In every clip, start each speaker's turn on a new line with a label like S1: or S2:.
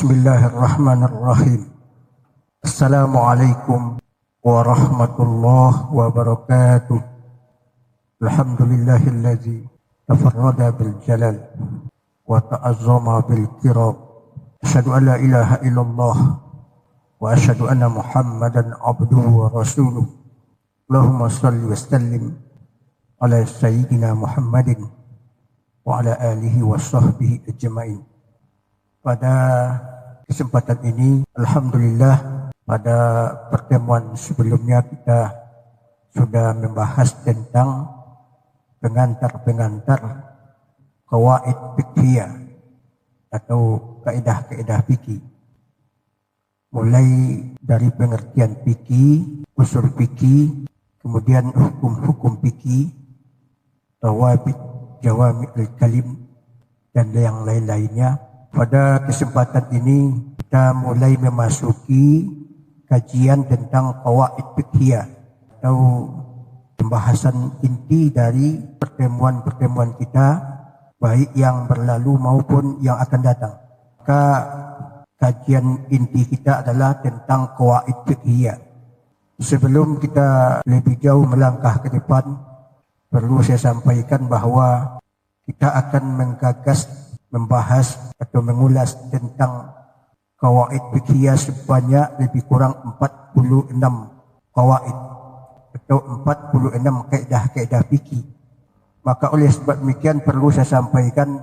S1: Bismillahirrahmanirrahim. Assalamualaikum warahmatullahi wabarakatuh. Alhamdulillahilladzi tafarrada bil jalal wa ta'azzama bil kiram. Asyhadu an la ilaha illallah wa asyhadu anna Muhammadan abduhu wa rasuluh. Allahumma shalli wa sallim ala sayyidina Muhammadin wa ala alihi wa sahbihi ajma'in. Pada kesempatan ini, alhamdulillah, pada pertemuan sebelumnya kita sudah membahas tentang pengantar-pengantar qawaid fiqhiyah atau kaidah-kaidah fikih. Mulai dari pengertian fikih, usul fikih, kemudian hukum-hukum fikih, tawabit, jawami'ul kalim, dan yang lain-lainnya. Pada kesempatan ini kita mulai memasuki kajian tentang qawaid fiqhiyah atau pembahasan inti dari pertemuan-pertemuan kita, baik yang berlalu maupun yang akan datang. Maka kajian inti kita adalah tentang qawaid fiqhiyah. Sebelum kita lebih jauh melangkah ke depan, perlu saya sampaikan bahwa kita akan menggagas, membahas atau mengulas tentang qawaid fiqhiyah sebanyak lebih kurang 46 qawaid atau 46 kaidah-kaidah fikih. Maka oleh sebab demikian perlu saya sampaikan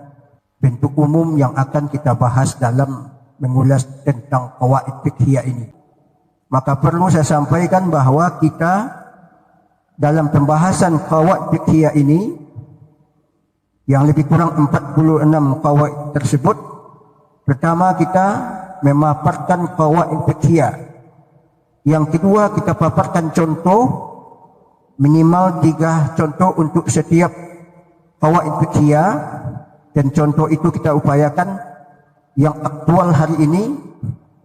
S1: bentuk umum yang akan kita bahas dalam mengulas tentang qawaid fiqhiyah ini. Maka perlu saya sampaikan bahwa kita dalam pembahasan qawaid fiqhiyah ini yang lebih kurang 46 qawaid tersebut, pertama kita memaparkan qawaid fiqhiyah. Yang kedua kita paparkan contoh, minimal 3 contoh untuk setiap qawaid fiqhiyah, dan contoh itu kita upayakan yang aktual hari ini.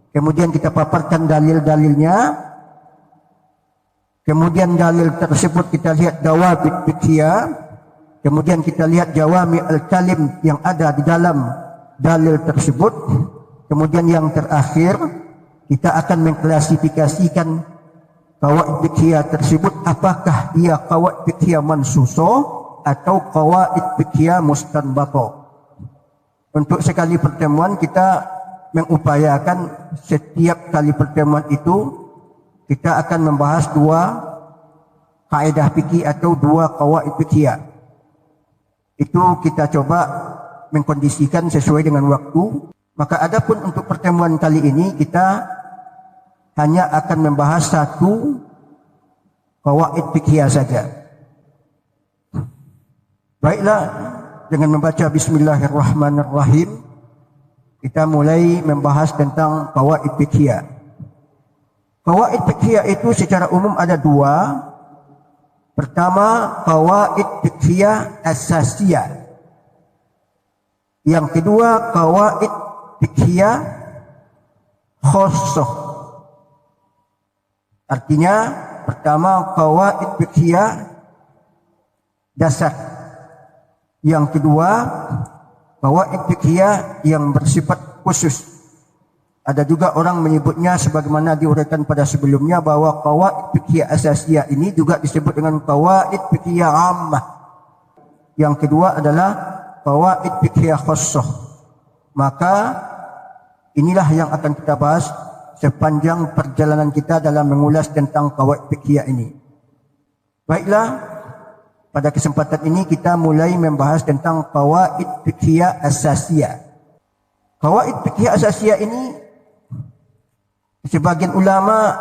S1: Kemudian kita paparkan dalil-dalilnya. Kemudian dalil tersebut kita lihat dawabit fiqhiyah. Kemudian kita lihat jawami al-kalim yang ada di dalam dalil tersebut. Kemudian yang terakhir, kita akan mengklasifikasikan qawaid fiqhiyah tersebut, apakah ia qawaid fiqhiyah mansusoh atau qawaid fiqhiyah mustanbato. Untuk sekali pertemuan kita mengupayakan setiap kali pertemuan itu kita akan membahas 2 kaidah fikih atau 2 qawaid fiqhiyah. Itu kita coba mengkondisikan sesuai dengan waktu. Maka adapun untuk pertemuan kali ini kita hanya akan membahas 1 qawaid fiqhiyah saja. Baiklah, dengan membaca Bismillahirrahmanirrahim, kita mulai membahas tentang qawaid fiqhiyah. Qawaid fiqhiyah itu secara umum ada 2. Pertama, qawaid fiqhiyah asasiyah. Yang kedua, qawaid fiqhiyah khusuh. Artinya, pertama qawaid fiqhiyah dasar. Yang kedua, qawaid fiqhiyah yang bersifat khusus. Ada juga orang menyebutnya sebagaimana diuraikan pada sebelumnya bahwa qawaid fiqhiyah asasiyah ini juga disebut dengan qawaid fiqhiyah ammah. Yang kedua adalah qawaid fiqhiyah khusuh. Maka inilah yang akan kita bahas sepanjang perjalanan kita dalam mengulas tentang qawaid fiqhiyah ini. Baiklah, pada kesempatan ini kita mulai membahas tentang qawaid fiqhiyah asasiyah. Qawaid fiqhiyah asasiyah ini sebagian ulama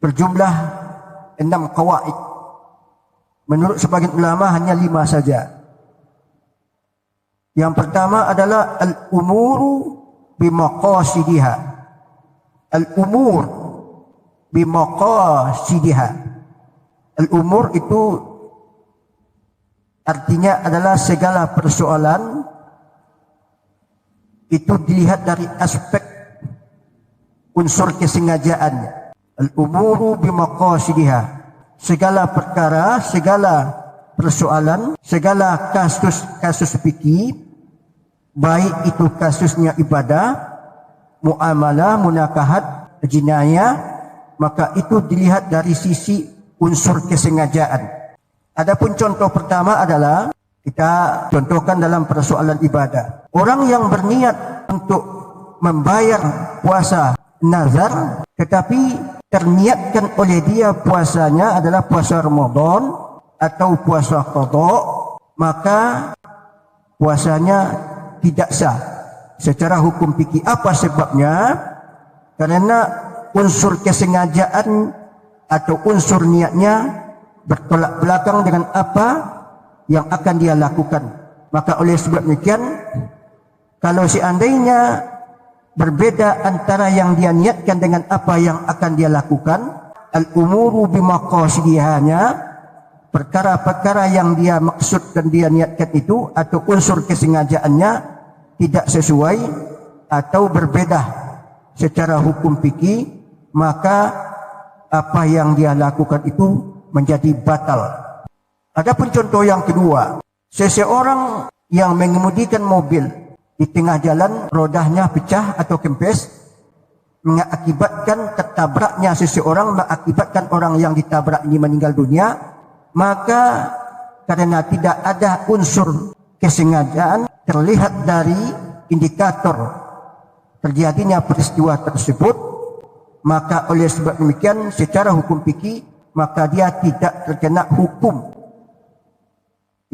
S1: berjumlah 6 qawaid. Menurut sebagian ulama hanya 5 saja. Yang pertama adalah al-umuru bimaqasidiha. Al-umur bimaqasidiha. Al-umur itu artinya adalah segala persoalan itu dilihat dari aspek unsur kesengajaan. Al-umuru bimaqasidiha. Segala perkara, segala persoalan, segala kasus-kasus fikih baik itu kasusnya ibadah, muamalah, munakahat, jinayah, maka itu dilihat dari sisi unsur kesengajaan. Adapun contoh pertama adalah kita contohkan dalam persoalan ibadah. Orang yang berniat untuk membayar puasa nazar, tetapi terniatkan oleh dia puasanya adalah puasa Ramadan atau puasa qada, maka puasanya tidak sah secara hukum fikih. Apa sebabnya? Karena unsur kesengajaan atau unsur niatnya bertolak belakang dengan apa yang akan dia lakukan. Maka oleh sebab demikian, kalau seandainya berbeda antara yang dia niatkan dengan apa yang akan dia lakukan, al-umuru bimaqasidihanya, perkara-perkara yang dia maksud dan dia niatkan itu atau unsur kesengajaannya tidak sesuai atau berbeda secara hukum fikih, maka apa yang dia lakukan itu menjadi batal. Adapun contoh yang kedua, seseorang yang mengemudikan mobil di tengah jalan, rodanya pecah atau kempes, mengakibatkan tertabraknya seseorang, mengakibatkan orang yang ditabrak ini meninggal dunia, maka karena tidak ada unsur kesengajaan terlihat dari indikator terjadinya peristiwa tersebut, maka oleh sebab demikian secara hukum fikih maka dia tidak terkena hukum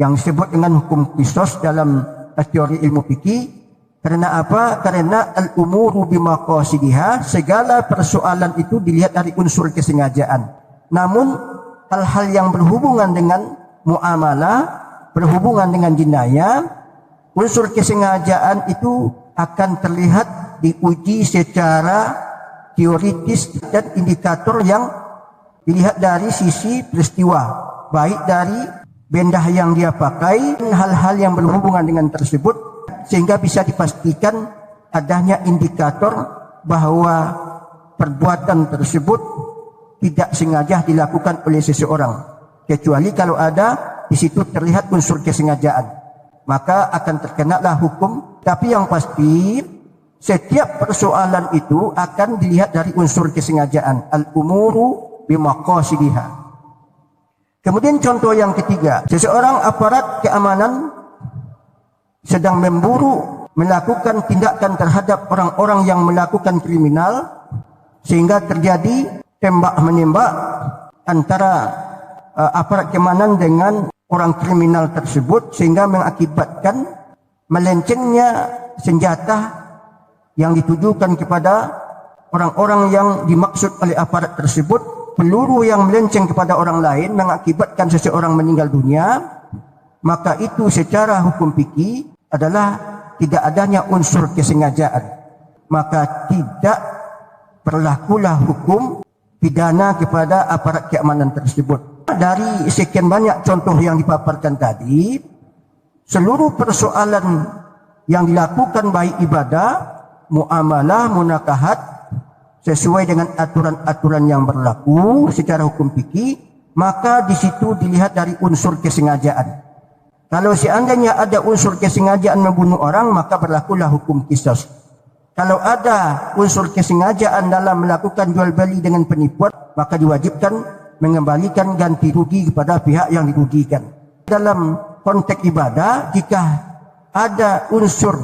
S1: yang disebut dengan hukum qisas dalam teori ilmu fikih. Karena apa? Karena al-umuru bimaqasidiha, segala persoalan itu dilihat dari unsur kesengajaan. Namun hal-hal yang berhubungan dengan muamalah, berhubungan dengan jinayah, unsur kesengajaan itu akan terlihat diuji secara teoritis dan indikator yang dilihat dari sisi peristiwa, baik dari benda yang dia pakai, hal-hal yang berhubungan dengan tersebut, sehingga bisa dipastikan adanya indikator bahwa perbuatan tersebut tidak sengaja dilakukan oleh seseorang, kecuali kalau ada di situ terlihat unsur kesengajaan, maka akan terkenalah hukum. Tapi yang pasti setiap persoalan itu akan dilihat dari unsur kesengajaan, al-umuru bimaqasidiha. Kemudian contoh yang ketiga, seseorang aparat keamanan sedang memburu melakukan tindakan terhadap orang-orang yang melakukan kriminal, sehingga terjadi tembak menembak antara aparat keamanan dengan orang kriminal tersebut, sehingga mengakibatkan melencengnya senjata yang ditujukan kepada orang-orang yang dimaksud oleh aparat tersebut. Peluru yang melenceng kepada orang lain mengakibatkan seseorang meninggal dunia, maka itu secara hukum fikih adalah tidak adanya unsur kesengajaan, maka tidak berlakulah hukum pidana kepada aparat keamanan tersebut. Dari sekian banyak contoh yang dipaparkan tadi, seluruh persoalan yang dilakukan baik ibadah, muamalah, munakahat sesuai dengan aturan-aturan yang berlaku secara hukum fikih, maka di situ dilihat dari unsur kesengajaan. Kalau seandainya ada unsur kesengajaan membunuh orang, maka berlakulah hukum qisas. Kalau ada unsur kesengajaan dalam melakukan jual beli dengan penipuan, maka diwajibkan mengembalikan ganti rugi kepada pihak yang dirugikan. Dalam konteks ibadah, jika ada unsur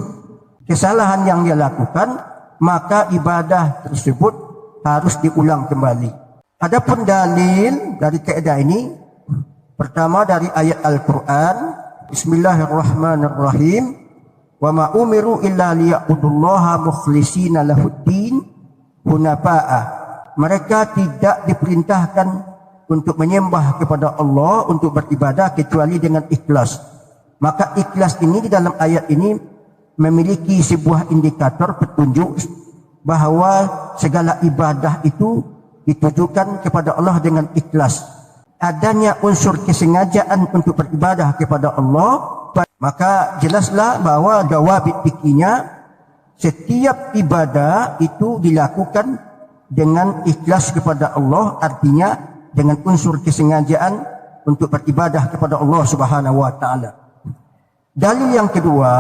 S1: kesalahan yang dia lakukan, maka ibadah tersebut harus diulang kembali. Adapun dalil dari kaidah ini, pertama dari ayat Al-Quran, Bismillahirrahmanirrahim, wa ma umiru illa liya'budullaha mukhlishina lahuddin hunafa'a. Mereka tidak diperintahkan untuk menyembah kepada Allah, untuk beribadah kecuali dengan ikhlas. Maka ikhlas ini di dalam ayat ini memiliki sebuah indikator petunjuk bahwa segala ibadah itu ditujukan kepada Allah dengan ikhlas. Adanya unsur kesengajaan untuk beribadah kepada Allah, maka jelaslah bahwa dawabit fikihnya setiap ibadah itu dilakukan dengan ikhlas kepada Allah, artinya dengan unsur kesengajaan untuk beribadah kepada Allah Subhanahu wa taala. Dalil yang kedua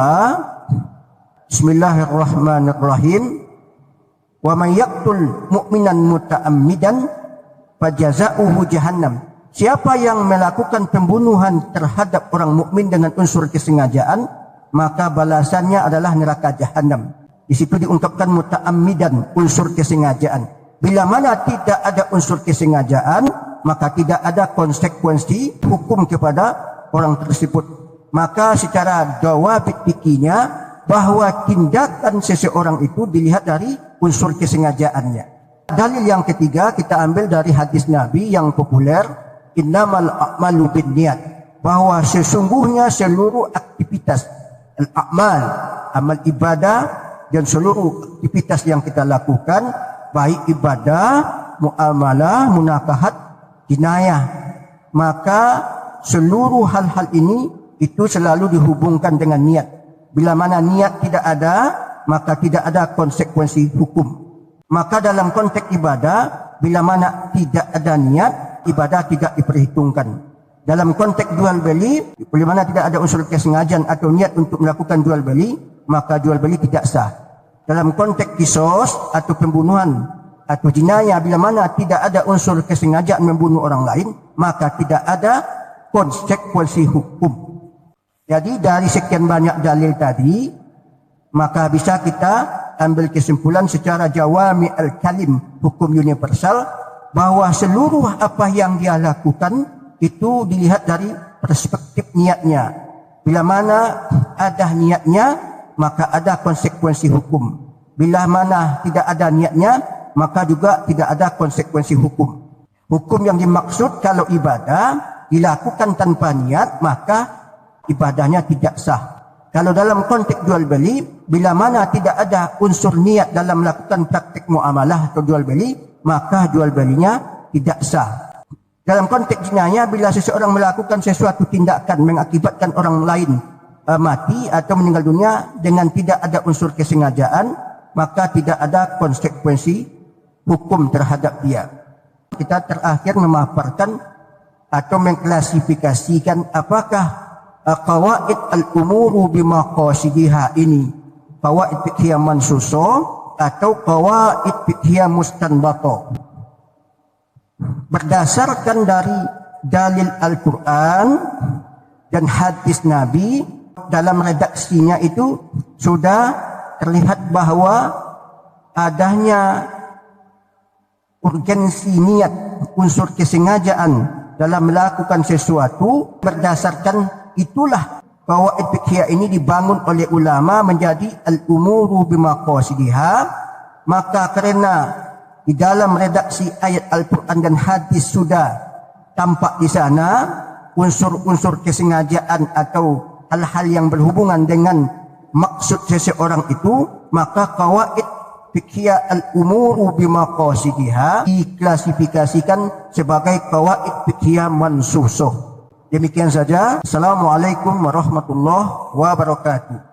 S1: Bismillahirrahmanirrahim. Wa may yaqtul mu'minan muta'ammidan fajaza'uhu jahannam. Siapa yang melakukan pembunuhan terhadap orang mukmin dengan unsur kesengajaan, maka balasannya adalah neraka jahannam. Di situ diungkapkan muta'ammidan, unsur kesengajaan. Bila mana tidak ada unsur kesengajaan, maka tidak ada konsekuensi hukum kepada orang tersebut. Maka secara dawabit fikihnya bahwa tindakan seseorang itu dilihat dari unsur kesengajaannya. Dalil yang ketiga kita ambil dari hadis Nabi yang populer, innamal a'malu binniyat, bahwa sesungguhnya seluruh aktivitas al-a'mal, amal ibadah dan seluruh aktivitas yang kita lakukan, baik ibadah, muamalah, munakahat, jinayah, maka seluruh hal-hal ini itu selalu dihubungkan dengan niat. Bila mana niat tidak ada, maka tidak ada konsekuensi hukum. Maka dalam konteks ibadah, bila mana tidak ada niat, ibadah tidak diperhitungkan. Dalam konteks jual beli, bila mana tidak ada unsur kesengajaan atau niat untuk melakukan jual beli, maka jual beli tidak sah. Dalam konteks kisos atau pembunuhan atau jinayah, bila mana tidak ada unsur kesengajaan membunuh orang lain, maka tidak ada konsekuensi hukum. Jadi dari sekian banyak dalil tadi, maka bisa kita ambil kesimpulan secara jawami al-kalim, hukum universal, bahwa seluruh apa yang dia lakukan itu dilihat dari perspektif niatnya. Bila mana ada niatnya, maka ada konsekuensi hukum. Bila mana tidak ada niatnya, maka juga tidak ada konsekuensi hukum. Hukum yang dimaksud kalau ibadah dilakukan tanpa niat, maka ibadahnya tidak sah. Kalau dalam konteks jual beli, bila mana tidak ada unsur niat dalam melakukan praktik muamalah atau jual beli, maka jual belinya tidak sah. Dalam konteks jinayah, bila seseorang melakukan sesuatu tindakan mengakibatkan orang lain mati atau meninggal dunia dengan tidak ada unsur kesengajaan, maka tidak ada konsekuensi hukum terhadap dia. Kita terakhir memaparkan atau mengklasifikasikan apakah qawaid al-umuru bimaqasidiha ini qawaid fiqhiyah mansuso atau qawaid fiqhiyah mustanbato. Berdasarkan dari dalil Al-Quran dan hadis Nabi, dalam redaksinya itu sudah terlihat bahwa adanya urgensi niat, unsur kesengajaan dalam melakukan sesuatu. Berdasarkan itulah qawaid fiqhiyah ini dibangun oleh ulama menjadi al-umuru bimaqasidiha. Maka karena di dalam redaksi ayat Al-Quran dan hadis sudah tampak di sana unsur-unsur kesengajaan atau hal-hal yang berhubungan dengan maksud seseorang itu, maka qawaid fiqhiyah al-umuru bimaqasidiha diklasifikasikan sebagai qawaid fiqhiyah mansusoh. Demikian saja. Assalamualaikum warahmatullahi wabarakatuh.